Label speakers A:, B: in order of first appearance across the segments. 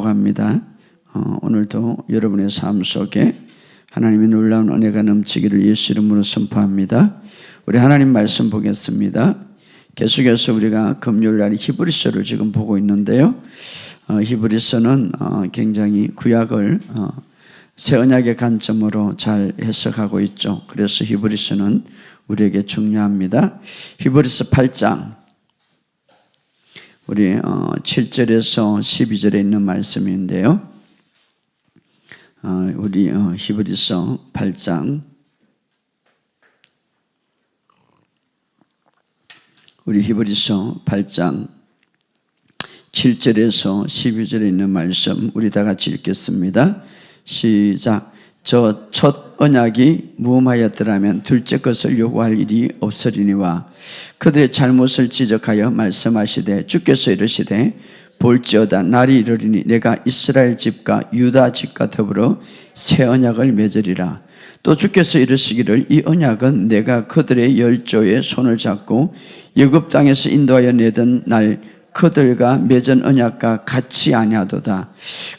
A: 합니다. 오늘도 여러분의 삶 속에 하나님의 놀라운 은혜가 넘치기를 예수 이름으로 선포합니다. 우리 하나님 말씀 보겠습니다. 계속해서 우리가 금요일날 히브리서를 지금 보고 있는데요. 히브리서는 굉장히 구약을 새 언약의 관점으로 잘 해석하고 있죠. 그래서 히브리서는 우리에게 중요합니다. 히브리서 8장 우리 7절에서 12절에 있는 말씀인데요. 우리 히브리서 8장 우리 히브리서 8장 7절에서 12절에 있는 말씀 우리 다 같이 읽겠습니다. 시작. 저 첫 언약이 무음하였더라면 둘째 것을 요구할 일이 없으리니와 그들의 잘못을 지적하여 말씀하시되 주께서 이르시되 볼지어다 날이 이르리니 내가 이스라엘 집과 유다 집과 더불어 새 언약을 맺으리라. 또 주께서 이르시기를 이 언약은 내가 그들의 열조의 손을 잡고 애굽 땅에서 인도하여 내던 날 그들과 맺은 언약과 같이 아니하도다.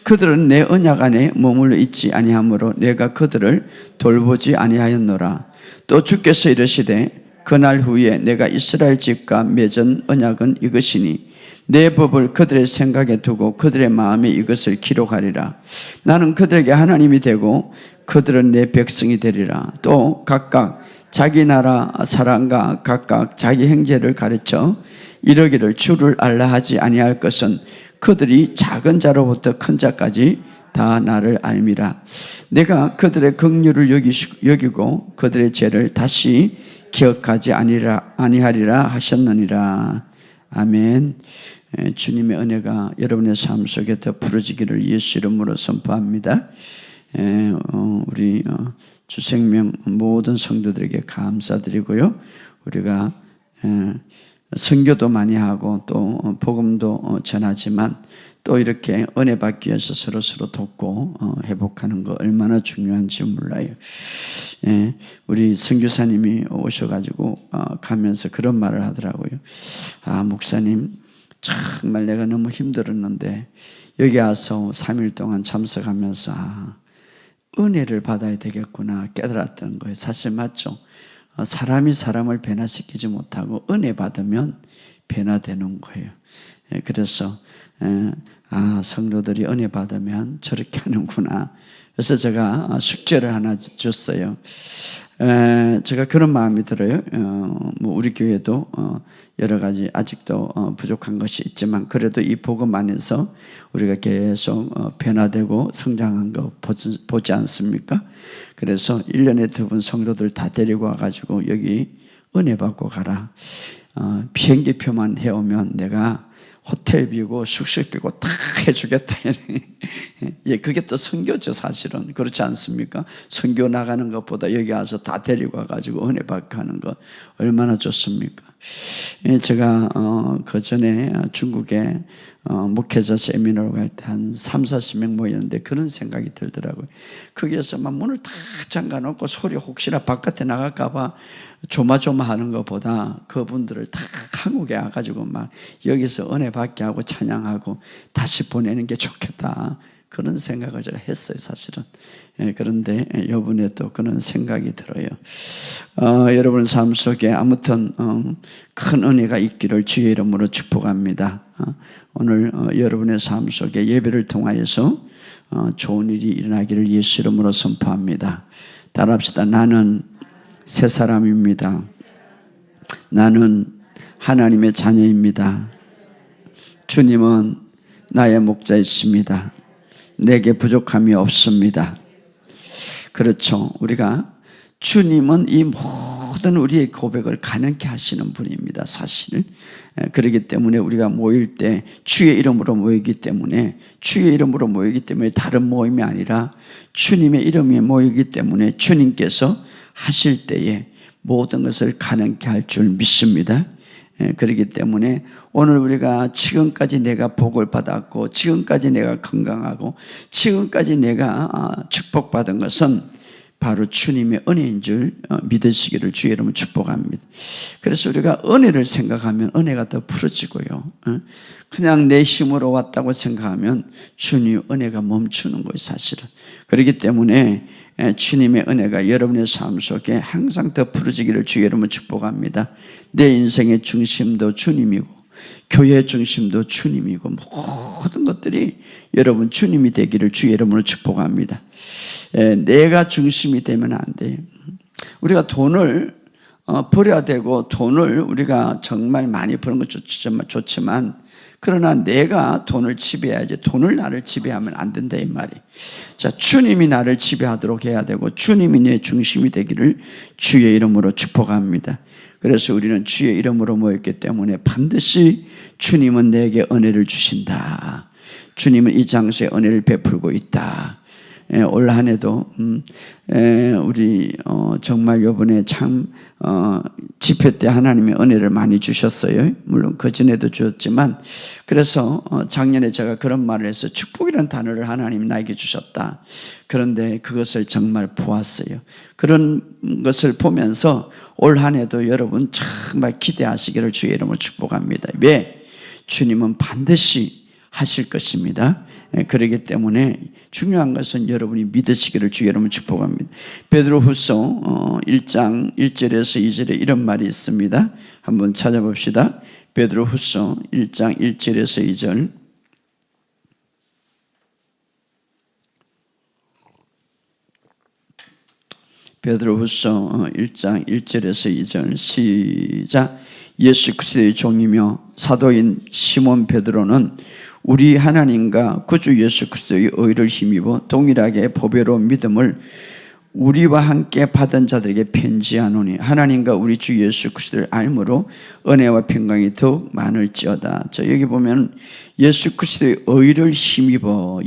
A: 그들은 내 언약 안에 머물러 있지 아니하므로 내가 그들을 돌보지 아니하였노라. 또 주께서 이르시되 그날 후에 내가 이스라엘 집과 맺은 언약은 이것이니 내 법을 그들의 생각에 두고 그들의 마음에 이것을 기록하리라. 나는 그들에게 하나님이 되고 그들은 내 백성이 되리라. 또 각각 자기 나라 사람과 각각 자기 행제를 가르쳐 이러기를 주를 알라 하지 아니할 것은 그들이 작은 자로부터 큰 자까지 다 나를 알미라. 내가 그들의 긍휼을 여기고 그들의 죄를 다시 기억하지 아니하리라 하셨느니라. 아멘. 주님의 은혜가 여러분의 삶 속에 더 부러지기를 예수 이름으로 선포합니다. 우리 주생명 모든 성도들에게 감사드리고요. 우리가 선교도 많이 하고 또 복음도 전하지만 또 이렇게 은혜 받기 위해서 서로 돕고 회복하는 거 얼마나 중요한지 몰라요. 우리 선교사님이 오셔가지고 가면서 그런 말을 하더라고요. 목사님 정말 내가 너무 힘들었는데 여기 와서 3일 동안 참석하면서 은혜를 받아야 되겠구나 깨달았던 거예요. 사실 맞죠? 사람이 사람을 변화시키지 못하고 은혜 받으면 변화되는 거예요. 그래서 성도들이 은혜 받으면 저렇게 하는구나. 그래서 제가 숙제를 하나 줬어요. 제가 그런 마음이 들어요. 우리 교회도 여러 가지 아직도 부족한 것이 있지만 그래도 이 복음 안에서 우리가 계속 변화되고 성장한 거 보지 않습니까? 그래서 1년에 2번 성도들 다 데리고 와가지고 여기 은혜 받고 가라. 비행기표만 해오면 내가 호텔 비고 숙소 비고 다 해주겠다. 그게 또 선교죠 사실은. 그렇지 않습니까? 선교 나가는 것보다 여기 와서 다 데리고 와가지고 은혜 받고 하는 거 얼마나 좋습니까? 제가 그 전에 중국에 목회자 세미나로 갈 때 한 30-40명 모였는데 그런 생각이 들더라고요. 거기에서 막 문을 다 잠가놓고 소리 혹시나 바깥에 나갈까 봐 조마조마하는 것보다 그분들을 다 한국에 와가지고 막 여기서 은혜 받게 하고 찬양하고 다시 보내는 게 좋겠다. 그런 생각을 제가 했어요 사실은. 그런데 이번에 또 그런 생각이 들어요. 여러분 삶 속에 아무튼 큰 은혜가 있기를 주의 이름으로 축복합니다. 오늘 여러분의 삶 속에 예배를 통하여서 좋은 일이 일어나기를 예수 이름으로 선포합니다. 따라합시다. 나는 새 사람입니다. 나는 하나님의 자녀입니다. 주님은 나의 목자이십니다. 내게 부족함이 없습니다. 그렇죠. 우리가 주님은 이 모든 우리의 고백을 가능케 하시는 분입니다. 사실. 그렇기 때문에 우리가 모일 때 주의 이름으로 모이기 때문에 다른 모임이 아니라 주님의 이름이 모이기 때문에 주님께서 하실 때에 모든 것을 가능케 할 줄 믿습니다. 그렇기 때문에 오늘 우리가 지금까지 내가 복을 받았고 지금까지 내가 건강하고 지금까지 내가 축복받은 것은 바로 주님의 은혜인 줄 믿으시기를 주의 이름으로 축복합니다. 그래서 우리가 은혜를 생각하면 은혜가 더 풀어지고요. 그냥 내 힘으로 왔다고 생각하면 주님의 은혜가 멈추는 거예요, 사실은. 그렇기 때문에 주님의 은혜가 여러분의 삶 속에 항상 더 풀어지기를 주의 이름으로 축복합니다. 내 인생의 중심도 주님이고 교회의 중심도 주님이고 모든 것들이 여러분 주님이 되기를 주의 이름으로 축복합니다. 내가 중심이 되면 안 돼요. 우리가 돈을 벌어야 되고 돈을 우리가 정말 많이 버는 건 좋지만 그러나 내가 돈을 지배해야지 돈을 나를 지배하면 안 된다 이 말이에요. 자, 주님이 나를 지배하도록 해야 되고 주님이 내 중심이 되기를 주의 이름으로 축복합니다. 그래서 우리는 주의 이름으로 모였기 때문에 반드시 주님은 내게 은혜를 주신다. 주님은 이 장소에 은혜를 베풀고 있다. 올 한 해도 우리 정말 이번에 참 집회 때 하나님의 은혜를 많이 주셨어요. 물론 그전에도 주었지만 그래서 작년에 제가 그런 말을 해서 축복이라는 단어를 하나님이 나에게 주셨다. 그런데 그것을 정말 보았어요. 그런 것을 보면서 올 한 해도 여러분 정말 기대하시기를 주의 이름으로 축복합니다. 왜? 주님은 반드시 하실 것입니다. 그렇기 때문에 중요한 것은 여러분이 믿으시기를 주의 이름으로 축복합니다. 베드로후서 1장 1절에서 2절에 이런 말이 있습니다. 한번 찾아봅시다. 베드로후서 1장 1절에서 2절. 베드로후서 1장 1절에서 2절 시작. 예수 그리스도의 종이며 사도인 시몬 베드로는 우리 하나님과 구주 예수 그리스도의 의를 힘입어 동일하게 보배로운 믿음을 우리와 함께 받은 자들에게 편지하노니 하나님과 우리 주 예수 그리스도를 알므로 은혜와 평강이 더욱 많을지어다. 자, 여기 보면 예수 그리스도의 의를 힘입어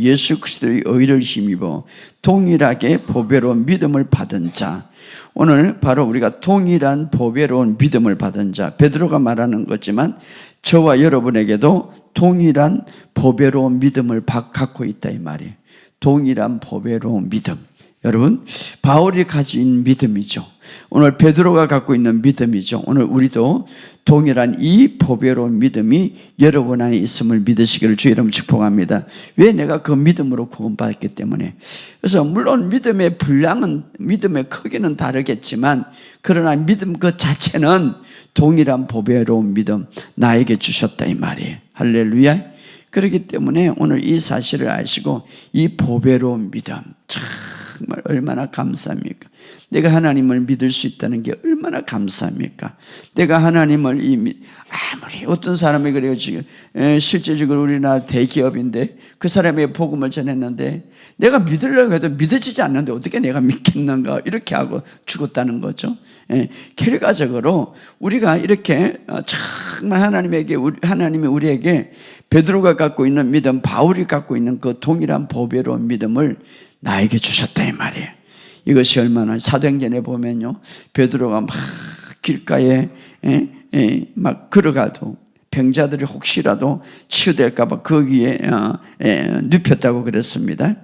A: 동일하게 보배로운 믿음을 받은 자. 오늘 바로 우리가 동일한 보배로운 믿음을 받은 자, 베드로가 말하는 거지만 저와 여러분에게도 동일한 보배로운 믿음을 갖고 있다 이 말이에요. 동일한 보배로운 믿음. 여러분, 바울이 가진 믿음이죠. 오늘 베드로가 갖고 있는 믿음이죠. 오늘 우리도 동일한 이 보배로운 믿음이 여러분 안에 있음을 믿으시기를 주의 이름으로 축복합니다. 왜? 내가 그 믿음으로 구원받았기 때문에. 그래서 물론 믿음의 분량은, 믿음의 크기는 다르겠지만 그러나 믿음 그 자체는 동일한 보배로운 믿음 나에게 주셨다 이 말이에요. 할렐루야. 그렇기 때문에 오늘 이 사실을 아시고 이 보배로운 믿음 정말 얼마나 감사합니까? 내가 하나님을 믿을 수 있다는 게 얼마나 감사합니까? 내가 하나님을 아무리 어떤 사람이 그래요 지금 실제적으로 우리나라 대기업인데 그 사람의 복음을 전했는데 내가 믿으려고 해도 믿어지지 않는데 어떻게 내가 믿겠는가 이렇게 하고 죽었다는 거죠. 결과적으로 우리가 이렇게 정말 하나님이 우리에게 베드로가 갖고 있는 믿음, 바울이 갖고 있는 그 동일한 보배로운 믿음을 나에게 주셨다 이 말이에요. 이것이 얼마나 사도행전에 보면요, 베드로가 막 길가에 막 걸어가도 병자들이 혹시라도 치유될까 봐 거기에 눕혔다고 그랬습니다.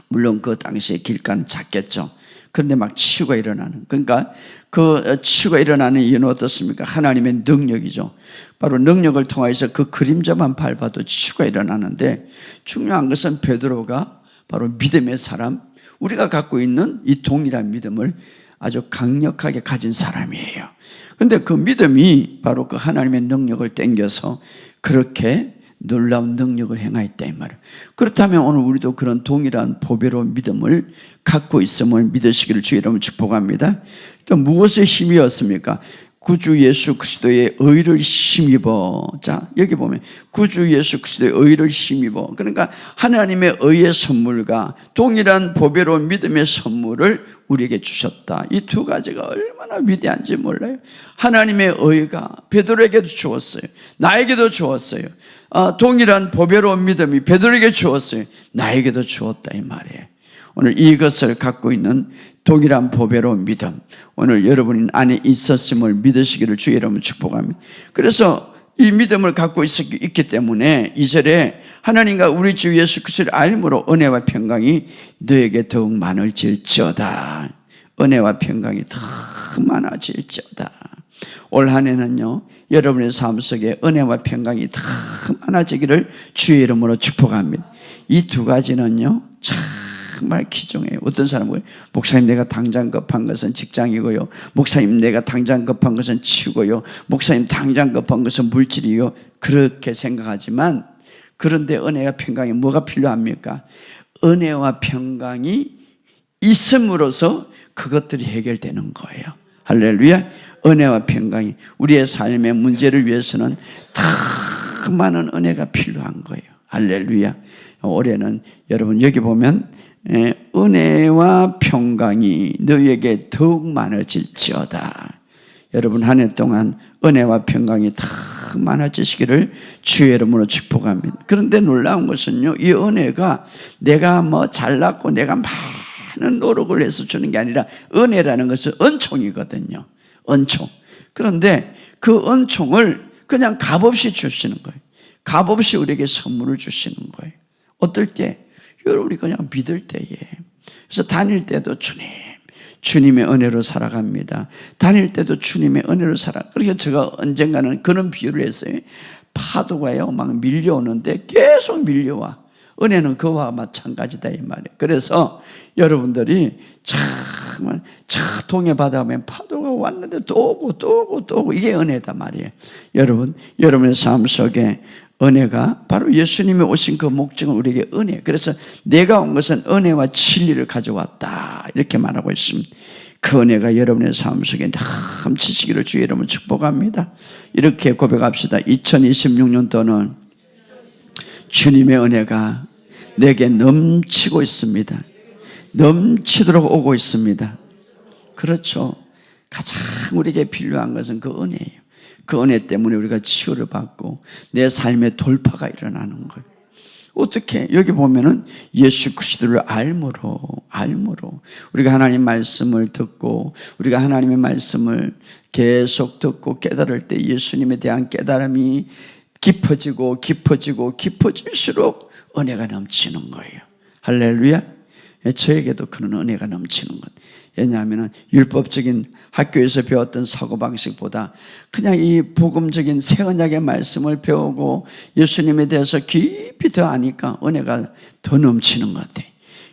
A: 물론 그 당시에 길가는 작겠죠. 그런데 막 치유가 일어나는, 그러니까 그 치유가 일어나는 이유는 어떻습니까? 하나님의 능력이죠. 바로 능력을 통해서 그 그림자만 밟아도 치유가 일어나는데 중요한 것은 베드로가 바로 믿음의 사람, 우리가 갖고 있는 이 동일한 믿음을 아주 강력하게 가진 사람이에요. 그런데 그 믿음이 바로 그 하나님의 능력을 땡겨서 그렇게 놀라운 능력을 행하였다 이 말이에요. 그렇다면 오늘 우리도 그런 동일한 보배로운 믿음을 갖고 있음을 믿으시기를 주의 이름으로 축복합니다. 그러니까 무엇의 힘이었습니까? 구주 예수 그리스도의 의를 힘입어. 자, 여기 보면 구주 예수 그리스도의 의를 힘입어. 그러니까 하나님의 의의 선물과 동일한 보배로운 믿음의 선물을 우리에게 주셨다. 이 두 가지가 얼마나 위대한지 몰라요. 하나님의 의가 베드로에게도 주었어요. 나에게도 주었어요. 동일한 보배로운 믿음이 베드로에게 주었어요. 나에게도 주었다 이 말이에요. 오늘 이것을 갖고 있는 동일한 보배로운 믿음, 오늘 여러분 안에 있었음을 믿으시기를 주의 이름으로 축복합니다. 그래서 이 믿음을 갖고 있기 때문에 2절에 하나님과 우리 주 예수 그리스도를 알므로 은혜와 평강이 너에게 더욱 많을지어다. 은혜와 평강이 더 많아질지어다. 올 한 해는요, 여러분의 삶 속에 은혜와 평강이 더 많아지기를 주의 이름으로 축복합니다. 이 두 가지는요, 정말 귀중해요. 어떤 사람은 목사님 내가 당장 급한 것은 직장이고요, 목사님 내가 당장 급한 것은 치고요, 목사님 당장 급한 것은 물질이요, 그렇게 생각하지만, 그런데 은혜와 평강이 뭐가 필요합니까? 은혜와 평강이 있음으로써 그것들이 해결되는 거예요. 할렐루야. 은혜와 평강이 우리의 삶의 문제를 위해서는 더 많은 은혜가 필요한 거예요. 할렐루야. 올해는 여러분 여기 보면 은혜와 평강이 너희에게 더욱 많아질지어다. 여러분 한 해 동안 은혜와 평강이 더 많아지시기를 주의 이름으로 축복합니다. 그런데 놀라운 것은요, 이 은혜가 내가 뭐 잘났고 내가 많은 노력을 해서 주는 게 아니라 은혜라는 것은 은총이거든요. 은총. 그런데 그 은총을 그냥 값없이 주시는 거예요. 값없이 우리에게 선물을 주시는 거예요. 어떨 때? 여러분이 그냥 믿을 때에. 그래서 다닐 때도 주님의 은혜로 살아갑니다. 다닐 때도 주님의 은혜로 그러니까 제가 언젠가는 그런 비유를 했어요. 파도가요 막 밀려오는데 계속 밀려와. 은혜는 그와 마찬가지다 이 말이에요. 그래서 여러분들이 정말 저 동해 바다 가면 파도가 왔는데 또 오고 또 오고 또 오고, 이게 은혜다 말이에요. 여러분, 여러분의 삶 속에 은혜가 바로 예수님이 오신 그 목적은 우리에게 은혜. 그래서 내가 온 것은 은혜와 진리를 가져왔다, 이렇게 말하고 있습니다. 그 은혜가 여러분의 삶 속에 넘치시기를 주의 이름으로 축복합니다. 이렇게 고백합시다. 2026년도는 주님의 은혜가 내게 넘치고 있습니다. 넘치도록 오고 있습니다. 그렇죠. 가장 우리에게 필요한 것은 그 은혜예요. 그 은혜 때문에 우리가 치유를 받고 내 삶의 돌파가 일어나는 거예요. 어떻게? 여기 보면은 예수 그리스도를 알므로 우리가 하나님 말씀을 듣고 우리가 하나님의 말씀을 계속 듣고 깨달을 때 예수님에 대한 깨달음이 깊어질수록 은혜가 넘치는 거예요. 할렐루야. 저에게도 그런 은혜가 넘치는 것. 왜냐하면 율법적인 학교에서 배웠던 사고방식보다 그냥 이 복음적인 새 언약의 말씀을 배우고 예수님에 대해서 깊이 더 아니까 은혜가 더 넘치는 것 같아요.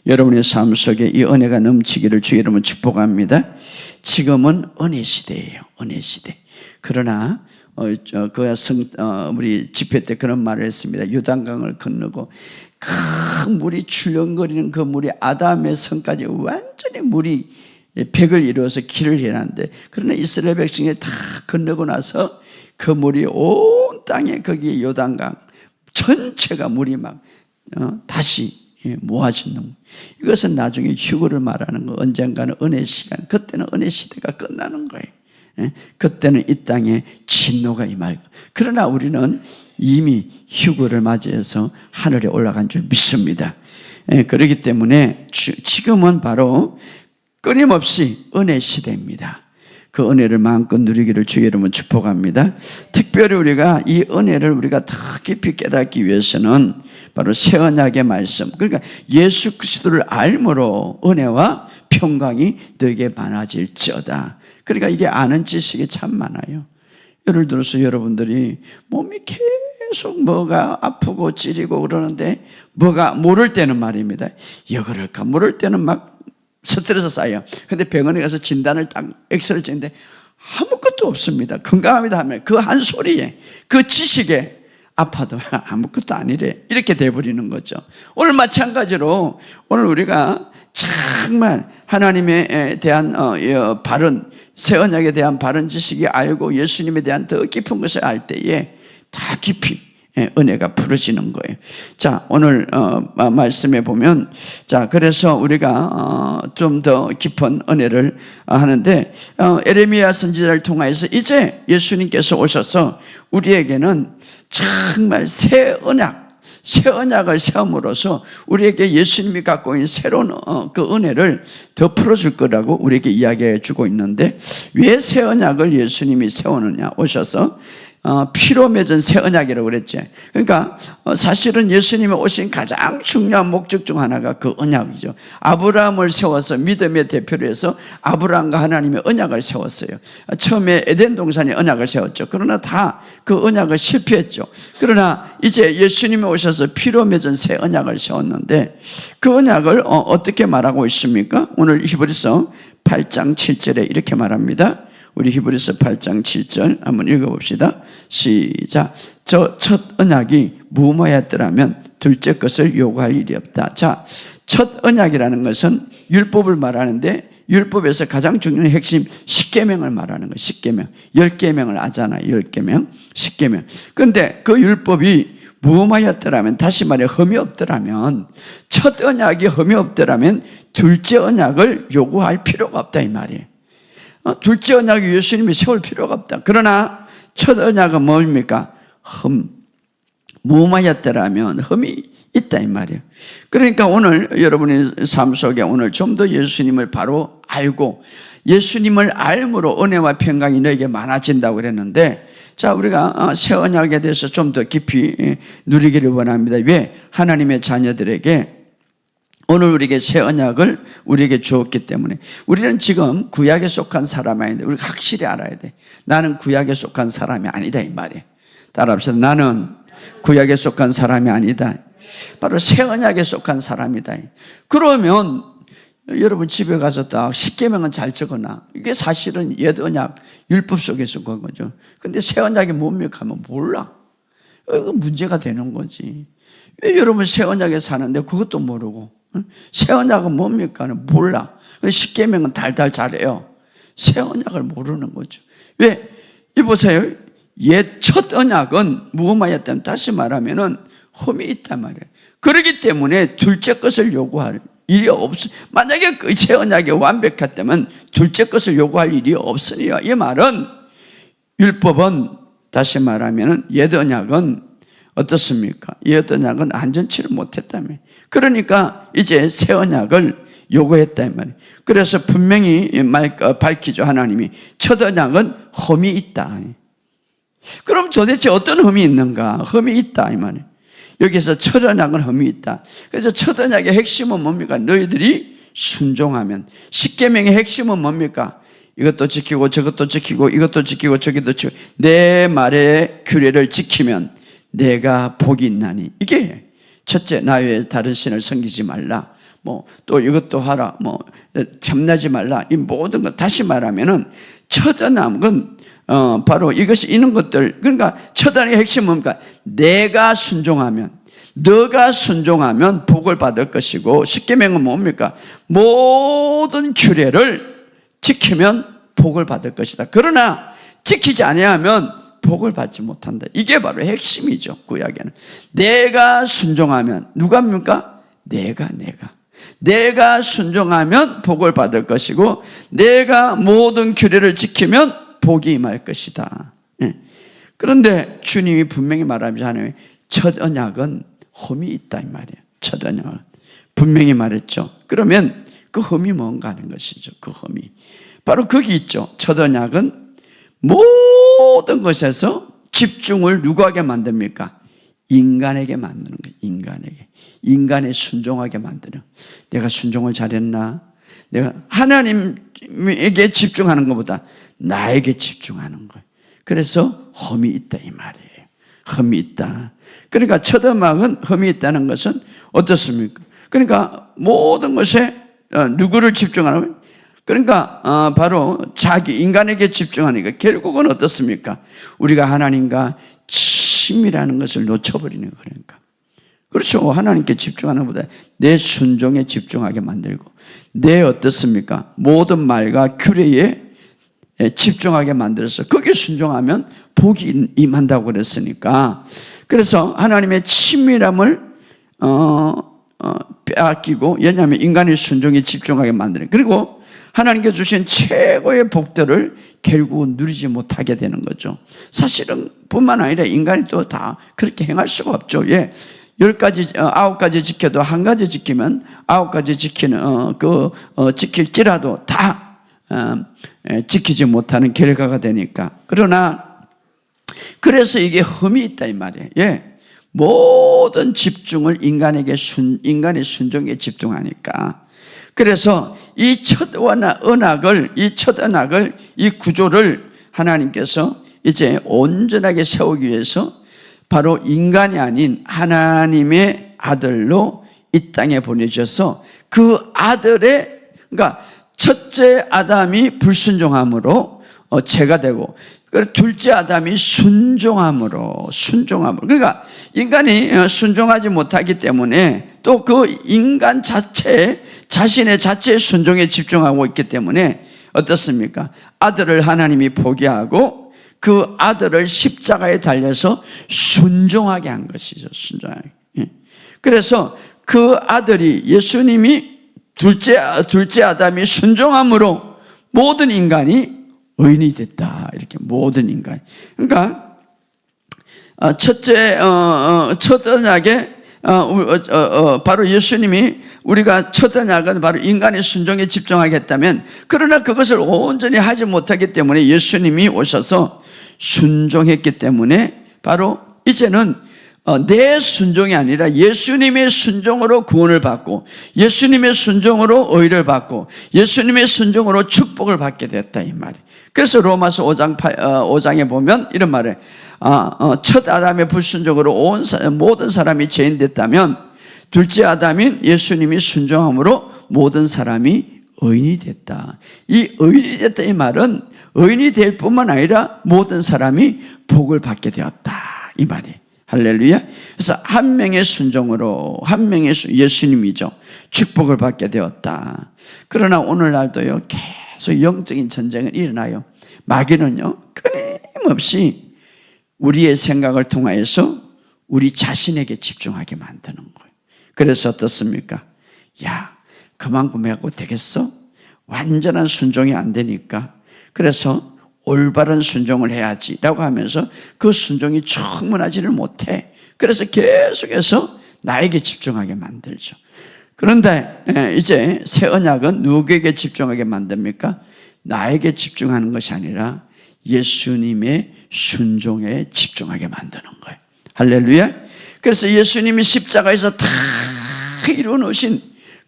A: 여러분의 삶 속에 이 은혜가 넘치기를 주의 이름으로 축복합니다. 지금은 은혜 시대예요. 은혜 시대. 그러나 우리 집회 때 그런 말을 했습니다. 요단강을 건너고 큰 물이 출렁거리는 그 물이 아담의 성까지 완전히 물이 벽을 이루어서 길을 해놨는데, 그러나 이스라엘 백성이 다 건너고 나서 그 물이 온 땅에 거기에 요단강 전체가 물이 막 다시 모아지는, 이것은 나중에 휴거를 말하는 거. 언젠가는 은혜 시간, 그때는 은혜 시대가 끝나는 거예요. 그때는 이 땅에 진노가 임할 거. 그러나 우리는 이미 휴거를 맞이해서 하늘에 올라간 줄 믿습니다. 그렇기 때문에 지금은 바로 끊임없이 은혜 시대입니다. 그 은혜를 마음껏 누리기를 주의 이름으로 축복합니다. 특별히 우리가 이 은혜를 우리가 더 깊이 깨닫기 위해서는 바로 새 언약의 말씀, 그러니까 예수 그리스도를 알므로 은혜와 평강이 너에게 많아질지어다. 그러니까 이게 아는 지식이 참 많아요. 예를 들어서 여러분들이 몸이 계속 뭐가 아프고 찌리고 그러는데 뭐가 모를 때는 말입니다. 그럴까 모를 때는 막 스트레스 쌓여. 근데 병원에 가서 진단을 딱 엑스를 찍는데 아무것도 없습니다. 건강합니다 하면 그 한 소리에, 그 지식에 아파도 아무것도 아니래, 이렇게 돼버리는 거죠. 오늘 마찬가지로 오늘 우리가 정말 하나님에 대한 바른 새 언약에 대한 바른 지식이 알고 예수님에 대한 더 깊은 것을 알 때에 다 깊이 은혜가 부러지는 거예요. 자, 오늘 말씀에 보면, 자, 그래서 우리가 좀 더 깊은 은혜를 하는데, 에레미야 선지자를 통해서 이제 예수님께서 오셔서 우리에게는 정말 새 언약을 세움으로써 우리에게 예수님이 갖고 있는 새로운 그 은혜를 더 풀어줄 거라고 우리에게 이야기해 주고 있는데, 왜 새 언약을 예수님이 세우느냐? 오셔서 피로 맺은 새 언약이라고 그랬지. 그러니까 사실은 예수님이 오신 가장 중요한 목적 중 하나가 그 언약이죠. 아브라함을 세워서 믿음의 대표로 해서 아브라함과 하나님의 언약을 세웠어요. 처음에 에덴 동산에 언약을 세웠죠. 그러나 다 그 언약을 실패했죠. 그러나 이제 예수님이 오셔서 피로 맺은 새 언약을 세웠는데 그 언약을 어떻게 말하고 있습니까? 오늘 히브리서 8장 7절에 이렇게 말합니다. 우리 히브리서 8장 7절 한번 읽어봅시다. 시작. 저 첫 언약이 무모하였더라면 둘째 것을 요구할 일이 없다. 자, 첫 언약이라는 것은 율법을 말하는데 율법에서 가장 중요한 핵심 10계명을 말하는 거예요. 10계명. 10계명을 아잖아요. 10계명. 10계명. 그런데 그 율법이 무모하였더라면, 다시 말해 흠이 없더라면, 첫 언약이 흠이 없더라면 둘째 언약을 요구할 필요가 없다 이 말이에요. 둘째 언약이 예수님이 세울 필요가 없다. 그러나 첫 언약은 뭡니까? 무모하였더라면 흠이 있다 이 말이에요. 그러니까 오늘 여러분의 삶 속에 오늘 좀 더 예수님을 바로 알고 예수님을 알므로 은혜와 평강이 너에게 많아진다고 그랬는데, 자, 우리가 새 언약에 대해서 좀 더 깊이 누리기를 원합니다. 왜? 하나님의 자녀들에게 오늘 우리에게 새 언약을 우리에게 주었기 때문에. 우리는 지금 구약에 속한 사람이 아닌데 우리가 확실히 알아야 돼. 나는 구약에 속한 사람이 아니다 이 말이에요. 따라합시다. 나는 구약에 속한 사람이 아니다. 바로 새 언약에 속한 사람이다. 그러면 여러분 집에 가서 딱 10계명은 잘 적어놔. 이게 사실은 옛 언약 율법 속에서 그런 거죠. 근데 새 언약이 뭡니까 하면 몰라. 이거 문제가 되는 거지. 왜 여러분 새 언약에 사는데 그것도 모르고, 새 언약은 뭡니까? 몰라. 10계명은 달달 잘해요. 새 언약을 모르는 거죠. 왜? 이보세요. 옛 첫 언약은 무엇마였다면, 다시 말하면은 흠이 있단 말이에요. 그렇기 때문에 둘째 것을 요구할 일이 없어. 만약에 그 새 언약이 완벽했다면 둘째 것을 요구할 일이 없으니요. 이 말은 율법은, 다시 말하면은 옛 언약은 어떻습니까? 옛 언약은 안전치를 못했다며. 그러니까 이제 새 언약을 요구했다 이 말이에요. 그래서 분명히 밝히죠. 하나님이 첫 언약은 흠이 있다. 그럼 도대체 어떤 흠이 있는가? 흠이 있다 이 말이에요. 여기서 첫 언약은 흠이 있다. 그래서 첫 언약의 핵심은 뭡니까? 너희들이 순종하면. 10계명의 핵심은 뭡니까? 이것도 지키고 저것도 지키고 이것도 지키고 저것도 지키고 내 말의 규례를 지키면 내가 복이 있나니. 이게 첫째, 나 외에 다른 신을 섬기지 말라. 또 이것도 하라. 탐나지 말라. 이 모든 것, 다시 말하면은 첫 언약은 바로 이것이 있는 것들. 그러니까 첫 언약의 핵심은 뭡니까? 내가 순종하면, 너가 순종하면 복을 받을 것이고, 10계명은 뭡니까? 모든 규례를 지키면 복을 받을 것이다. 그러나 지키지 아니하면 복을 받지 못한다. 이게 바로 핵심이죠. 구약에는 내가 순종하면, 누가 합니까? 내가 순종하면 복을 받을 것이고, 내가 모든 규례를 지키면 복이 임할 것이다. 그런데 주님이 분명히 말하자면 첫 언약은 흠이 있다 이 말이에요. 첫 언약은 분명히 말했죠. 그러면 그 흠이 뭔가 하는 것이죠. 그 흠이 바로 거기 있죠. 첫 언약은 모든 것에서 집중을 누구에게 만듭니까? 인간에게 만드는 거예요. 인간에 순종하게 만드는. 내가 순종을 잘했나? 내가 하나님에게 집중하는 것보다 나에게 집중하는 거예요. 그래서 흠이 있다 이 말이에요. 흠이 있다. 그러니까 첫 언약은 흠이 있다는 것은 어떻습니까? 그러니까 모든 것에 누구를 집중하는, 그러니까 바로 자기 인간에게 집중하니까 결국은 어떻습니까? 우리가 하나님과 친밀하는 것을 놓쳐버리는 거니까. 그렇죠. 하나님께 집중하는 것보다 내 순종에 집중하게 만들고, 내 어떻습니까? 모든 말과 규례에 집중하게 만들어서 거기에 순종하면 복이 임한다고 그랬으니까. 그래서 하나님의 친밀함을 빼앗기고, 왜냐하면 인간의 순종에 집중하게 만드는, 그리고 하나님께 주신 최고의 복들을 결국은 누리지 못하게 되는 거죠. 사실은 뿐만 아니라 인간이 또 다 그렇게 행할 수가 없죠. 10가지, 9가지 지켜도 한 가지 지키면 9가지 지킬지라도 다 지키지 못하는 결과가 되니까. 그러나 그래서 이게 흠이 있다 이 말이에요. 예. 모든 집중을 인간의 순종에 집중하니까. 그래서 이 첫 언약을, 이 구조를 하나님께서 이제 온전하게 세우기 위해서 바로 인간이 아닌 하나님의 아들로 이 땅에 보내셔서 그 아들의, 그러니까 첫째 아담이 불순종함으로 죄가 되고, 둘째 아담이 순종함으로. 그러니까 인간이 순종하지 못하기 때문에 또 그 인간 자신의 자체의 순종에 집중하고 있기 때문에 어떻습니까? 아들을 하나님이 포기하고 그 아들을 십자가에 달려서 순종하게 한 것이죠. 순종하게. 그래서 그 아들이, 예수님이 둘째 아담이 순종함으로 모든 인간이 의인이 됐다. 이렇게 모든 인간. 그러니까 첫 언약에 바로 예수님이, 우리가 첫 언약은 바로 인간의 순종에 집중하겠다면, 그러나 그것을 온전히 하지 못하기 때문에 예수님이 오셔서 순종했기 때문에 바로 이제는 내 순종이 아니라 예수님의 순종으로 구원을 받고, 예수님의 순종으로 의를 받고, 예수님의 순종으로 축복을 받게 됐다 이 말이에요. 그래서 로마서 5장에 보면 이런 말을, 첫 아담의 불순종으로 모든 사람이 죄인 됐다면, 둘째 아담인 예수님이 순종함으로 모든 사람이 의인이 됐다. 이 의인이 됐다 이 말은 의인이 될 뿐만 아니라 모든 사람이 복을 받게 되었다 이 말이에요. 할렐루야. 그래서 한 명의 순종으로, 한 명의 예수님이죠, 축복을 받게 되었다. 그러나 오늘날도요, 계속 영적인 전쟁은 일어나요. 마귀는요, 끊임없이 우리의 생각을 통하여서 우리 자신에게 집중하게 만드는 거예요. 그래서 어떻습니까? 야, 그만큼 해도 되겠어? 완전한 순종이 안 되니까. 그래서 올바른 순종을 해야지 라고 하면서 그 순종이 충분하지를 못해. 그래서 계속해서 나에게 집중하게 만들죠. 그런데 이제 새 언약은 누구에게 집중하게 만듭니까? 나에게 집중하는 것이 아니라 예수님의 순종에 집중하게 만드는 거예요. 할렐루야. 그래서 예수님이 십자가에서 다 이루어 놓으신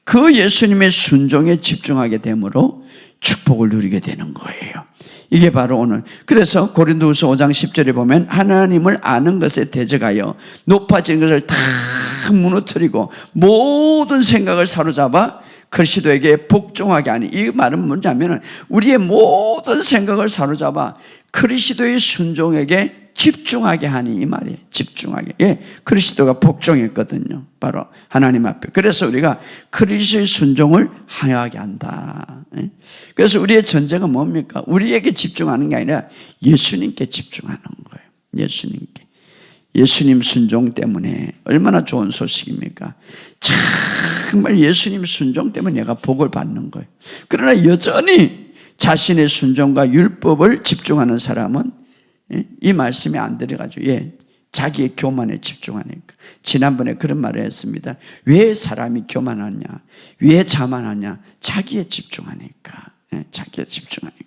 A: 그 예수님의 순종에 집중하게 되므로 축복을 누리게 되는 거예요. 이게 바로 오늘, 그래서 고린도후서 5장 10절에 보면 하나님을 아는 것에 대적하여 높아진 것을 다 무너뜨리고 모든 생각을 사로잡아 그리스도에게 복종하게 하니, 이 말은 뭐냐면 우리의 모든 생각을 사로잡아 그리스도의 순종에게 집중하게 하니, 이 말이에요. 집중하게. 예, 그리스도가 복종했거든요, 바로 하나님 앞에. 그래서 우리가 그리스도의 순종을 하게 한다. 예? 그래서 우리의 전쟁은 뭡니까? 우리에게 집중하는 게 아니라 예수님께 집중하는 거예요. 예수님께. 예수님 순종 때문에 얼마나 좋은 소식입니까? 정말 예수님 순종 때문에 내가 복을 받는 거예요. 그러나 여전히 자신의 순종과 율법을 집중하는 사람은 이 말씀이 안 들어가지고 자기의 교만에 집중하니까. 지난번에 그런 말을 했습니다. 왜 사람이 교만하냐, 왜 자만하냐? 자기에 집중하니까. 자기에 집중하니까.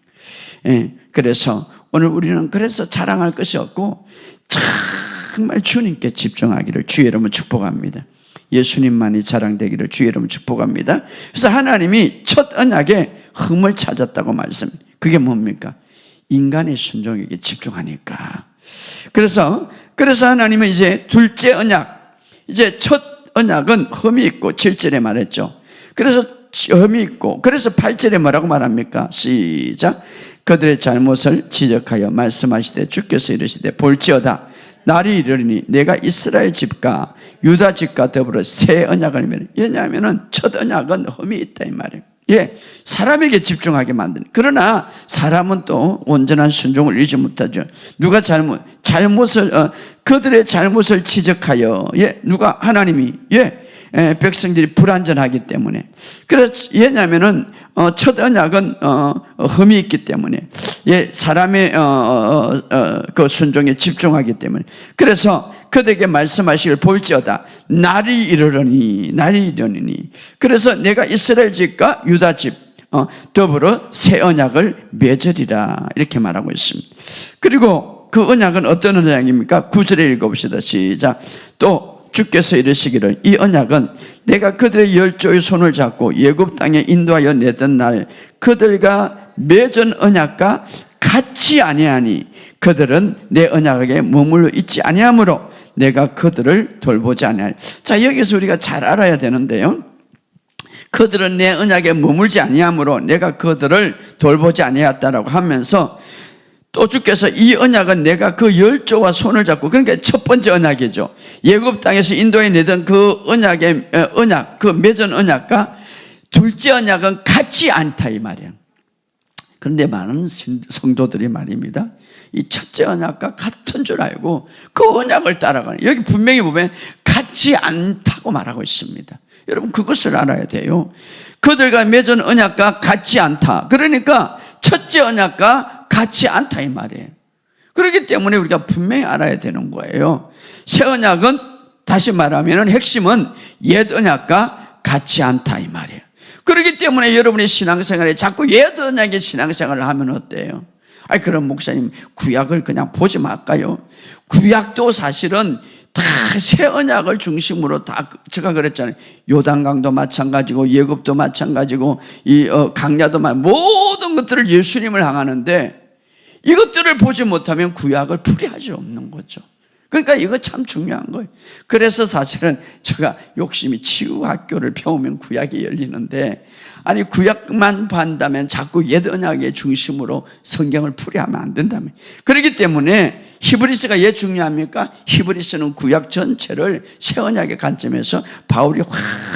A: 그래서 오늘 우리는 그래서 자랑할 것이 없고 정말 주님께 집중하기를 주의 이름으로 축복합니다. 예수님만이 자랑되기를 주의 이름으로 축복합니다. 그래서 하나님이 첫 언약에 흠을 찾았다고 말씀. 그게 뭡니까? 인간의 순종에게 집중하니까. 그래서 하나님은 이제 둘째 언약, 이제 첫 언약은 흠이 있고 7절에 말했죠. 그래서 흠이 있고, 그래서 8절에 뭐라고 말합니까? 시작. 그들의 잘못을 지적하여 말씀하시되 주께서 이르시되 볼지어다 날이 이르리니 내가 이스라엘 집과 유다 집과 더불어 새 언약을 맺으리니. 왜냐하면 첫 언약은 흠이 있다 이 말이에요. 사람에게 집중하게 만드는. 그러나 사람은 또 온전한 순종을 이루지 못하죠. 누가 잘못을 그들의 잘못을 지적하여 누가? 하나님이 백성들이 불완전하기 때문에. 그래서 왜냐하면은 첫 언약은 흠이 있기 때문에 사람의 그 순종에 집중하기 때문에. 그래서 그들에게 말씀하시길 볼지어다 날이 이르러니. 그래서 내가 이스라엘 집과 유다 집 더불어 새 언약을 맺으리라 이렇게 말하고 있습니다. 그리고 그 언약은 어떤 언약입니까? 9절에 읽어봅시다. 시작. 또 주께서 이르시기를 이 언약은 내가 그들의 열조의 손을 잡고 애굽 땅에 인도하여 내던 날 그들과 맺은 언약과 같이 아니하니 그들은 내 언약에 머물러 있지 아니하므로 내가 그들을 돌보지 아니하니. 자, 여기서 우리가 잘 알아야 되는데요, 그들은 내 언약에 머물지 아니하므로 내가 그들을 돌보지 아니하였다라고 하면서 또 주께서 이 언약은 내가 그 열조와 손을 잡고, 그러니까 첫 번째 언약이죠. 애굽 땅에서 인도해 내던 그 언약의 언약, 그 맺은 언약과 둘째 언약은 같지 않다 이 말이에요. 그런데 많은 성도들이 말입니다, 이 첫째 언약과 같은 줄 알고 그 언약을 따라가는, 여기 분명히 보면 같지 않다고 말하고 있습니다. 여러분 그것을 알아야 돼요. 그들과 맺은 언약과 같지 않다. 그러니까 첫째 언약과 같지 않다 이 말이에요. 그렇기 때문에 우리가 분명히 알아야 되는 거예요. 새 언약은 다시 말하면 핵심은 옛 언약과 같지 않다 이 말이에요. 그렇기 때문에 여러분의 신앙생활에 자꾸 옛 언약의 신앙생활을 하면 어때요? 아니 그럼 목사님 구약을 그냥 보지 말까요? 구약도 사실은 다 새 언약을 중심으로 다, 제가 그랬잖아요. 요단강도 마찬가지고 애굽도 마찬가지고 이 강야도 모든 것들을 예수님을 향하는데 이것들을 보지 못하면 구약을 풀이할 수 없는 거죠. 그러니까 이거 참 중요한 거예요. 그래서 사실은 제가 욕심이 치유학교를 배우면 구약이 열리는데, 아니 구약만 반다면 자꾸 옛 언약의 중심으로 성경을 풀이하면 안 된다며. 그렇기 때문에 히브리서가 왜 중요합니까? 히브리서는 구약 전체를 새 언약의 관점에서 바울이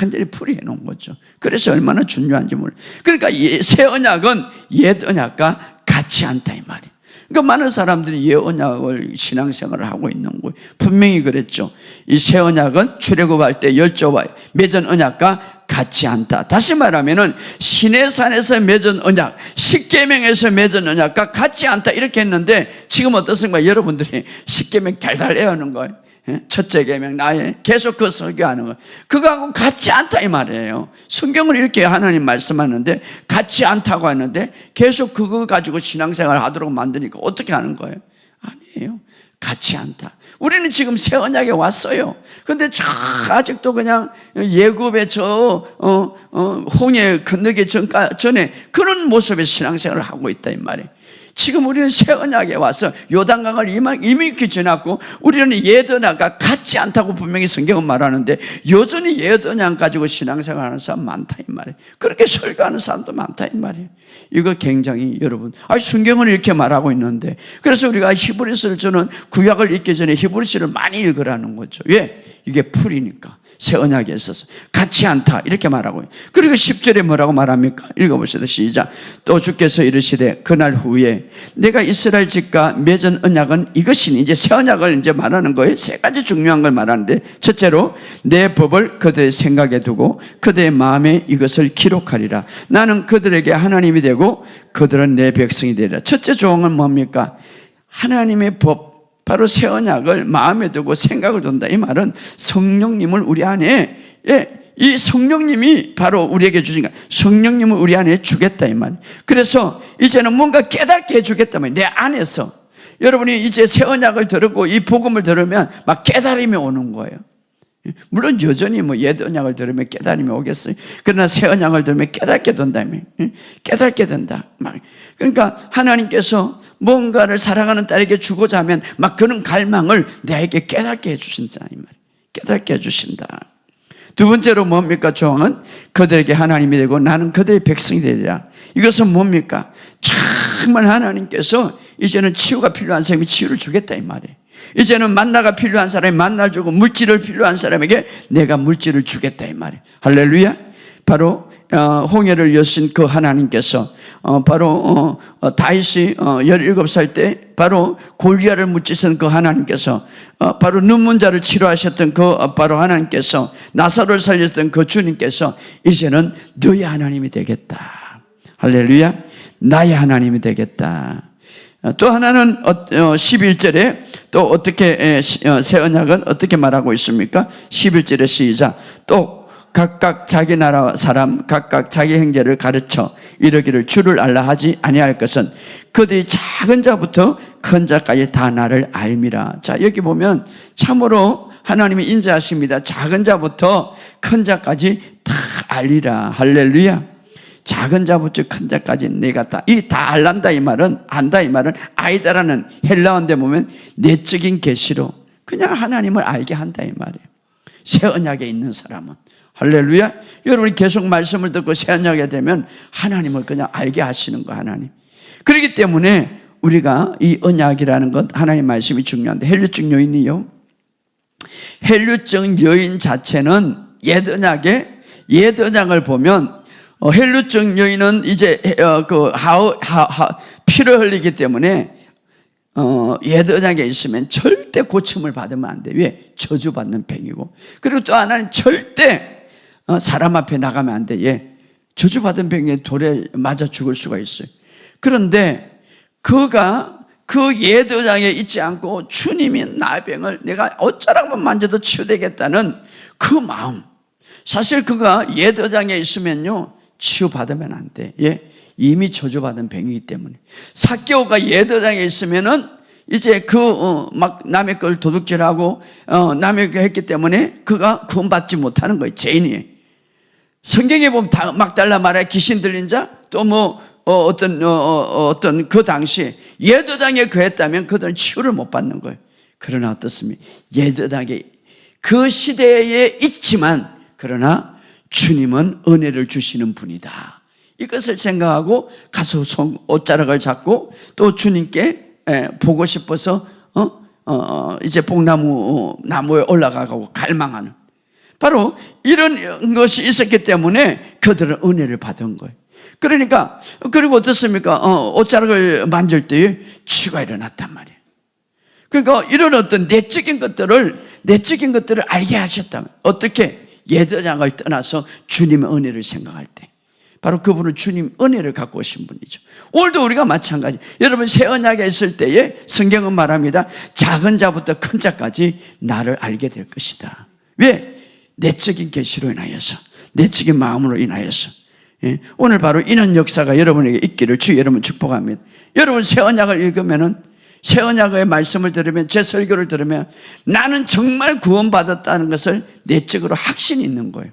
A: 완전히 풀이해 놓은 거죠. 그래서 얼마나 중요한지 몰라요. 그러니까 새 언약은 옛 언약과 같지 않다 이 말이에요. 그러니까 많은 사람들이 옛 언약을 신앙생활을 하고 있는 거예요. 분명히 그랬죠. 이 새 언약은 출애굽할 때 열조와 맺은 언약과 같지 않다. 다시 말하면은 시내산에서 맺은 언약, 십계명에서 맺은 언약과 같지 않다 이렇게 했는데, 지금 어떻습니까? 여러분들이 십계명 달달 외우는 거예요. 첫째 계명 나의 계속 그 설교하는 거, 그거하고 같지 않다 이 말이에요. 성경을 이렇게 하나님 말씀하는데 같지 않다고 하는데 계속 그거 가지고 신앙생활 하도록 만드니까 어떻게 하는 거예요? 아니에요. 같지 않다. 우리는 지금 새 언약에 왔어요. 그런데 아직도 그냥 예굽의 홍해 건너기 전에 그런 모습의 신앙생활을 하고 있다 이 말이에요. 지금 우리는 새 언약에 와서 요단강을 이미 지났고 우리는 옛 언약과 같지 않다고 분명히 성경은 말하는데 여전히 옛 언약 가지고 신앙생활하는 사람 많다 이 말이에요. 그렇게 설교하는 사람도 많다 이 말이에요. 이거 굉장히 여러분, 성경은 이렇게 말하고 있는데, 그래서 우리가 히브리서를, 저는 구약을 읽기 전에 히브리서를 많이 읽으라는 거죠. 왜? 이게 풀이니까. 새 언약에 있어서 같지 않다 이렇게 말하고, 그리고 10절에 뭐라고 말합니까? 읽어보시다. 시작. 또 주께서 이르시되 그날 후에 내가 이스라엘 집과 맺은 언약은 이것이니, 이제 새 언약을 이제 말하는 거예요. 세 가지 중요한 걸 말하는데, 첫째로 내 법을 그들의 생각에 두고 그들의 마음에 이것을 기록하리라. 나는 그들에게 하나님이 되고 그들은 내 백성이 되리라. 첫째 조항은 뭡니까? 하나님의 법, 바로 새 언약을 마음에 두고 생각을 둔다. 이 말은 성령님을 우리 안에, 이 성령님이 바로 우리에게 주신 거야. 성령님을 우리 안에 주겠다 이 말. 그래서 이제는 뭔가 깨닫게 해주겠다 말. 내 안에서 여러분이 이제 새 언약을 들었고 이 복음을 들으면 막 깨달음이 오는 거예요. 물론 여전히 옛 언약을 들으면 깨달음이 오겠어요. 그러나 새 언약을 들으면 깨닫게 된다며. 깨닫게 된다. 그러니까 하나님께서 뭔가를 사랑하는 딸에게 주고자 하면 막 그런 갈망을 내게 깨닫게 해주신다 이 말이에요. 깨닫게 해주신다. 두 번째로 뭡니까? 조항은 그들에게 하나님이 되고 나는 그들의 백성이 되리라. 이것은 뭡니까? 정말 하나님께서 이제는 치유가 필요한 사람이 치유를 주겠다 이 말이에요. 이제는 만나가 필요한 사람이 만나를 주고 물질을 필요한 사람에게 내가 물질을 주겠다 이 말이에요. 할렐루야. 바로 홍해를 여신 그 하나님께서 바로 다윗이 17살 때 바로 골리앗을 무찌신 그 하나님께서 바로 눈먼 자를 치료하셨던 그 바로 하나님께서 나사로를 살렸던 그 주님께서 이제는 너의 하나님이 되겠다. 할렐루야. 나의 하나님이 되겠다. 또 하나는 11절에 또 어떻게 새 언약은 어떻게 말하고 있습니까? 11절에 시작. 또 각각 자기 나라 사람 각각 자기 형제를 가르쳐 이르기를 주를 알라 하지 아니할 것은 그들이 작은 자부터 큰 자까지 다 나를 알미라. 자, 여기 보면 참으로 하나님이 인자하십니다. 작은 자부터 큰 자까지 다 알리라. 할렐루야. 작은 자부터 큰 자까지 내가 다 알란다 이 말은, 안다 이 말은 아이다라는 헬라어인데 보면 내적인 계시로 그냥 하나님을 알게 한다 이 말이에요. 새 언약에 있는 사람은. 할렐루야. 여러분이 계속 말씀을 듣고 새 언약에 되면 하나님을 그냥 알게 하시는 거, 하나님. 그렇기 때문에 우리가 이 언약이라는 것, 하나님의 말씀이 중요한데, 헬류증 여인이요, 헬류증 여인 자체는 옛 언약을 보면 헬류증 여인은 이제 피를 흘리기 때문에 옛 언약에 있으면 절대 고침을 받으면 안 돼. 왜? 저주받는 병이고, 그리고 또 하나는 절대 사람 앞에 나가면 안 돼. 예. 저주받은 병에 돌에 맞아 죽을 수가 있어요. 그런데 그가 그 옛 언약에 있지 않고 주님이 나의 병을 내가 어쩌라고만 만져도 치유되겠다는 그 마음, 사실 그가 옛 언약에 있으면요 치유받으면 안 돼. 예. 이미 저주받은 병이기 때문에. 삭개오가 옛 언약에 있으면은 이제 막 남의 걸 도둑질하고 남의 거 했기 때문에 그가 구원받지 못하는 거예요. 죄인이에요. 성경에 보면 막달라 마리아 귀신 들린 자, 또 뭐 어떤 그 당시에 옛 언약에 그했다면 그들은 치유를 못 받는 거예요. 그러나 어떻습니까? 옛 언약에 그 시대에 있지만 그러나 주님은 은혜를 주시는 분이다. 이것을 생각하고 가서 옷자락을 잡고 또 주님께 보고 싶어서 이제 나무에 올라가고 갈망하는, 바로 이런 것이 있었기 때문에 그들은 은혜를 받은 거예요. 그러니까 그리고 어떻습니까? 옷자락을 만질 때에 치유가 일어났단 말이에요. 그러니까 이런 어떤 내적인 것들을 알게 하셨다면, 어떻게? 옛 언약을 떠나서 주님의 은혜를 생각할 때, 바로 그분은 주님 은혜를 갖고 오신 분이죠. 오늘도 우리가 마찬가지. 여러분 새 언약에 있을 때에 성경은 말합니다. 작은 자부터 큰 자까지 나를 알게 될 것이다. 왜? 내적인 계시로 인하여서, 내적인 마음으로 인하여서. 예? 오늘 바로 이런 역사가 여러분에게 있기를 주 여러분 축복합니다. 여러분 새 언약을 읽으면은, 새 언약의 말씀을 들으면, 제 설교를 들으면 나는 정말 구원받았다는 것을 내적으로 확신이 있는 거예요.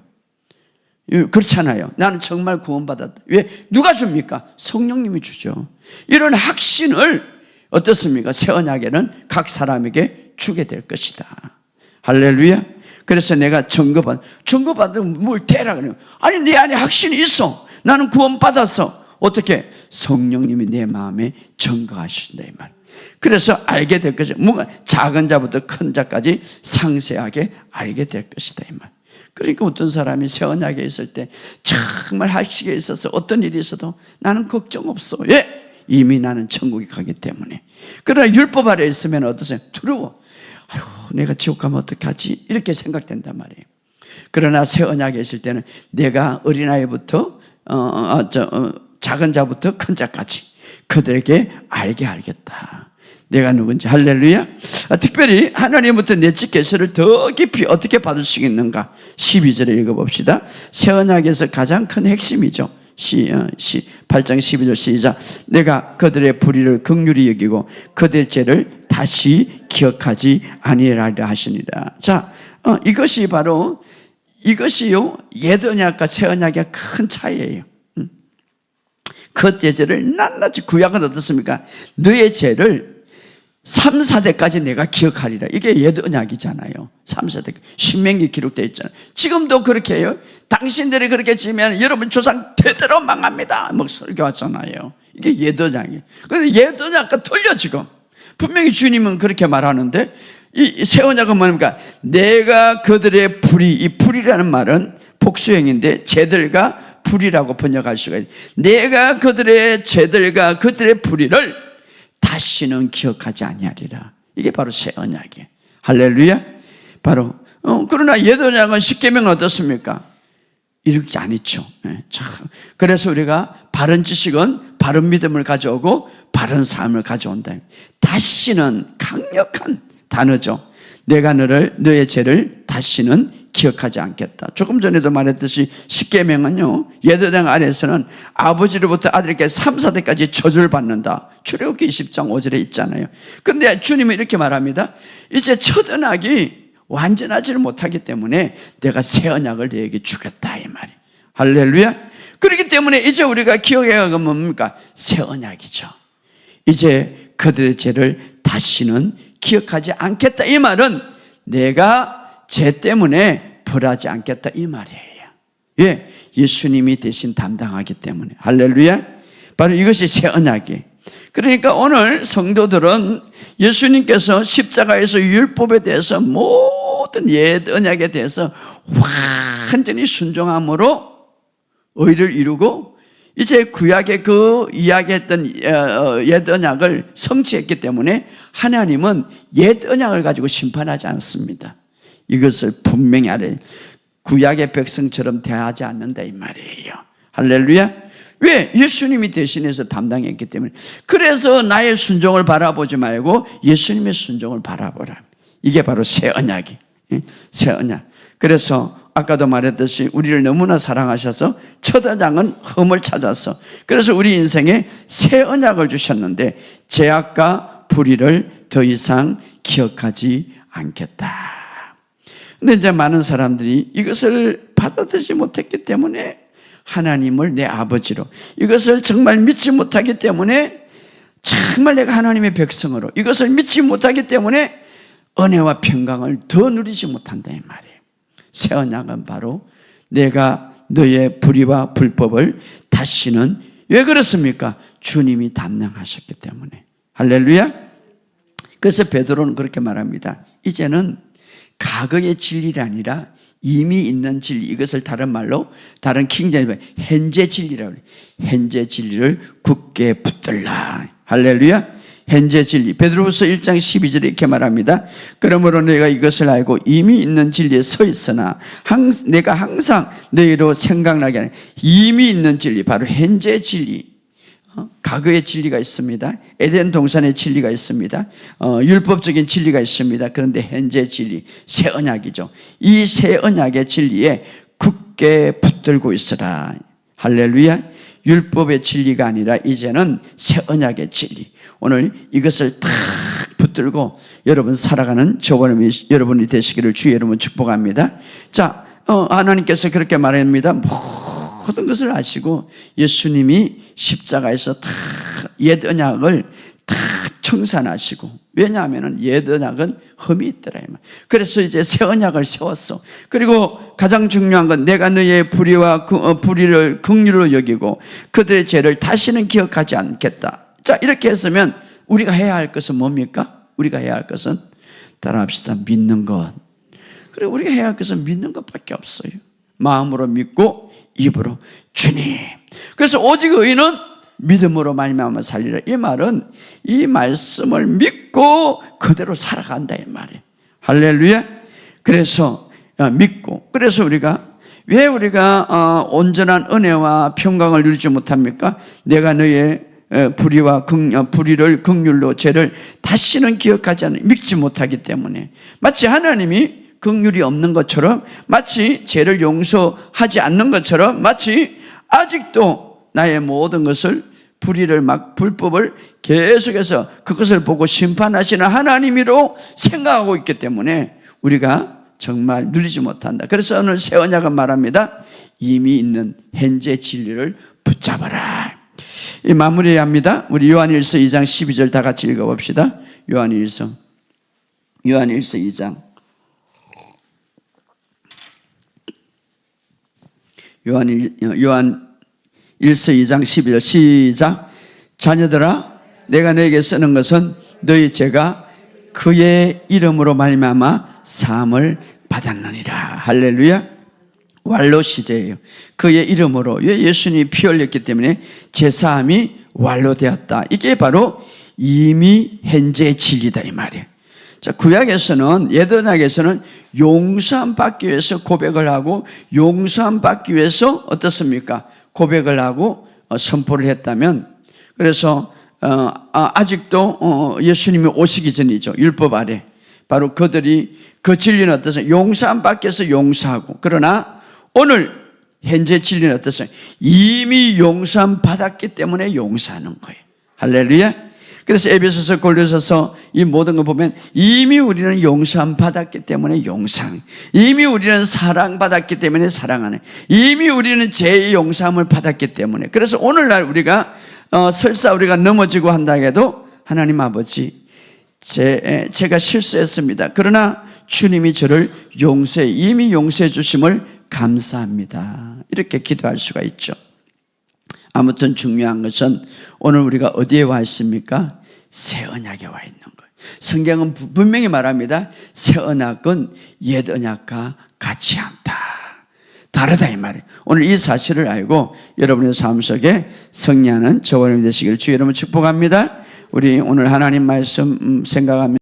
A: 그렇잖아요. 나는 정말 구원받았다. 왜? 누가 줍니까? 성령님이 주죠. 이런 확신을 어떻습니까? 새 언약에는 각 사람에게 주게 될 것이다. 할렐루야. 그래서 내가 증거받으면 뭘 대라 그래요. 아니 내 안에 확신이 있어. 나는 구원받았어. 어떻게? 성령님이 내 마음에 증거하신다 이 말. 그래서 알게 될 것이, 뭔가 작은 자부터 큰 자까지 상세하게 알게 될 것이다 이 말. 그러니까 어떤 사람이 새 언약에 있을 때 정말 학식에 있어서 어떤 일이 있어도 나는 걱정 없어. 예, 이미 나는 천국에 가기 때문에. 그러나 율법 아래 있으면 어떠세요? 두려워. 아유, 내가 지옥 가면 어떡하지? 이렇게 생각된단 말이에요. 그러나 새 언약에 있을 때는 내가 어린아이부터 작은 자부터 큰 자까지 그들에게 알게 하겠다. 내가 누군지. 할렐루야. 특별히 하나님부터 내적 계시를 더 깊이 어떻게 받을 수 있는가? 12절에 읽어봅시다. 새 언약에서 가장 큰 핵심이죠. 8장 12절 시작. 내가 그들의 불의를 긍휼히 여기고 그들의 죄를 다시 기억하지 아니하리라 하시니라. 자, 이것이 바로, 이것이요 옛 언약과 새 언약의 큰 차이예요. 그 죄를 낱낱이, 구약은 어떻습니까? 너의 죄를 3, 4대까지 내가 기억하리라. 이게 옛 언약이잖아요. 3, 4대. 신명기 기록되어 있잖아요. 지금도 그렇게 해요. 당신들이 그렇게 지면 여러분 조상 대대로 망합니다. 막 설교하잖아요. 이게 옛 언약이에요. 그런데 옛 언약과 틀려 지금. 분명히 주님은 그렇게 말하는데, 이 새 언약은 뭡니까? 내가 그들의 불의, 이 불의라는 말은 복수형인데 죄들과 불의라고 번역할 수가 있어요. 내가 그들의 죄들과 그들의 불의를 다시는 기억하지 아니하리라. 이게 바로 새 언약이에요. 할렐루야. 바로 그러나 옛 언약은 십계명은 어떻습니까? 이렇게 안 있죠. 그래서 우리가 바른 지식은 바른 믿음을 가져오고 바른 삶을 가져온다. 다시는 강력한 단어죠. 내가 너의 죄를 다시는 기억하지 않겠다. 조금 전에도 말했듯이 십계명은요, 옛 언약 아래에서는 아버지로부터 아들에게 3, 4대까지 저주를 받는다. 출애굽기 20장 5절에 있잖아요. 그런데 주님이 이렇게 말합니다. 이제 첫 언약이 완전하지를 못하기 때문에 내가 새 언약을 너에게 주겠다, 이 말이에요. 할렐루야. 그렇기 때문에 이제 우리가 기억해야 하는 건 뭡니까? 새 언약이죠. 이제 그들의 죄를 다시는 기억하지 않겠다, 이 말은 내가 죄 때문에 벌하지 않겠다, 이 말이에요. 왜? 예수님이 대신 담당하기 때문에. 할렐루야. 바로 이것이 새 언약이에요. 그러니까 오늘 성도들은 예수님께서 십자가에서 율법에 대해서 모든 옛 언약에 대해서 완전히 순종함으로 의를 이루고 이제 구약의 그 이야기했던 옛 언약을 성취했기 때문에 하나님은 옛 언약을 가지고 심판하지 않습니다. 이것을 분명히 알아야 돼요. 구약의 백성처럼 대하지 않는다, 이 말이에요. 할렐루야. 왜? 예수님이 대신해서 담당했기 때문에. 그래서 나의 순종을 바라보지 말고 예수님의 순종을 바라보라. 이게 바로 새 언약이. 새 언약. 그래서 아까도 말했듯이 우리를 너무나 사랑하셔서 첫 언약은 흠을 찾아서, 그래서 우리 인생에 새 언약을 주셨는데 죄악과 불의를 더 이상 기억하지 않겠다. 근데 이제 많은 사람들이 이것을 받아들이지 못했기 때문에 하나님을 내 아버지로, 이것을 정말 믿지 못하기 때문에 정말 내가 하나님의 백성으로, 이것을 믿지 못하기 때문에 은혜와 평강을 더 누리지 못한다, 이 말이에요. 새 언약은 바로 내가 너의 불의와 불법을 다시는, 왜 그렇습니까? 주님이 담당하셨기 때문에. 할렐루야. 그래서 베드로는 그렇게 말합니다. 이제는 과거의 진리가 아니라 이미 있는 진리, 이것을 다른 말로, 다른 킹제임은 현재 진리라고 해요. 현재 진리를 굳게 붙들라. 할렐루야. 현재 진리. 베드로후서 1장 12절에 이렇게 말합니다. 그러므로 내가 이것을 알고 이미 있는 진리에 서 있으나 내가 항상 너희로 생각나게 하는 이미 있는 진리, 바로 현재 진리. 과거의 진리가 있습니다. 에덴 동산의 진리가 있습니다. 율법적인 진리가 있습니다. 그런데 현재 진리, 새 언약이죠. 이 새 언약의 진리에 굳게 붙들고 있으라. 할렐루야. 율법의 진리가 아니라 이제는 새 언약의 진리. 오늘 이것을 탁 붙들고 여러분 살아가는 여러분이 되시기를 주의 이름으로 축복합니다. 자, 하나님께서 그렇게 말합니다. 모든 것을 아시고 예수님이 십자가에서 다 옛 언약을 다 청산하시고, 왜냐하면 옛 언약은 흠이 있더라. 그래서 이제 새 언약을 세웠어. 그리고 가장 중요한 건 내가 너의 불의를 긍휼로 여기고 그들의 죄를 다시는 기억하지 않겠다. 자, 이렇게 했으면 우리가 해야 할 것은 뭡니까? 우리가 해야 할 것은 따라합시다. 믿는 것. 그리고 우리가 해야 할 것은 믿는 것밖에 없어요. 마음으로 믿고 입으로 주님. 그래서 오직 의인은 믿음으로 말미암아 살리라. 이 말은 이 말씀을 믿고 그대로 살아간다, 이 말이에요. 할렐루야. 그래서 믿고, 그래서 왜 우리가 온전한 은혜와 평강을 누리지 못합니까? 내가 너의 불의를 긍휼로 죄를 다시는 기억하지 않는, 믿지 못하기 때문에. 마치 하나님이 긍휼이 없는 것처럼, 마치 죄를 용서하지 않는 것처럼, 마치 아직도 나의 모든 것을 불법을 계속해서 그것을 보고 심판하시는 하나님이로 생각하고 있기 때문에 우리가 정말 누리지 못한다. 그래서 오늘 새 언약은 말합니다. 이미 있는 현재 진리를 붙잡아라. 이 마무리합니다. 우리 요한일서 2장 12절 다 같이 읽어봅시다. 요한일서 2장. 요한일서 2장 12절 시작. 자녀들아, 내가 너에게 쓰는 것은 너희 죄가 그의 이름으로 말미암아 사함을 받았느니라. 할렐루야. 완로 시제예요. 그의 이름으로. 왜? 예수님이 피 흘렸기 때문에 제사함이 완료되었다. 이게 바로 이미 현재의 진리다, 이 말이에요. 자, 구약에서는, 옛 언약에서는 용서함 받기 위해서 고백을 하고, 용서함 받기 위해서 어떻습니까? 고백을 하고 선포를 했다면, 그래서 아직도 예수님이 오시기 전이죠. 율법 아래 바로 그들이 그 진리는 어떠세요? 용서함 밖에서 용서하고, 그러나 오늘 현재 진리는 어떠세요? 이미 용서함 받았기 때문에 용서하는 거예요. 할렐루야. 그래서 에베소서, 골로새서 이 모든 걸 보면 이미 우리는 용서함 받았기 때문에 용서하는, 이미 우리는 사랑받았기 때문에 사랑하는, 이미 우리는 죄의 용서함을 받았기 때문에. 그래서 오늘날 우리가 설사 우리가 넘어지고 한다 해도 하나님 아버지, 제가 실수했습니다. 그러나 주님이 저를 이미 용서해 주심을 감사합니다. 이렇게 기도할 수가 있죠. 아무튼 중요한 것은 오늘 우리가 어디에 와 있습니까? 새 언약에 와 있는 거예요. 성경은 분명히 말합니다. 새 언약은 옛 언약과 같지 않다, 다르다 이 말이에요. 오늘 이 사실을 알고 여러분의 삶 속에 승리하는 저와 여러분 되시기를 주 여러분 축복합니다. 우리 오늘 하나님 말씀 생각하면서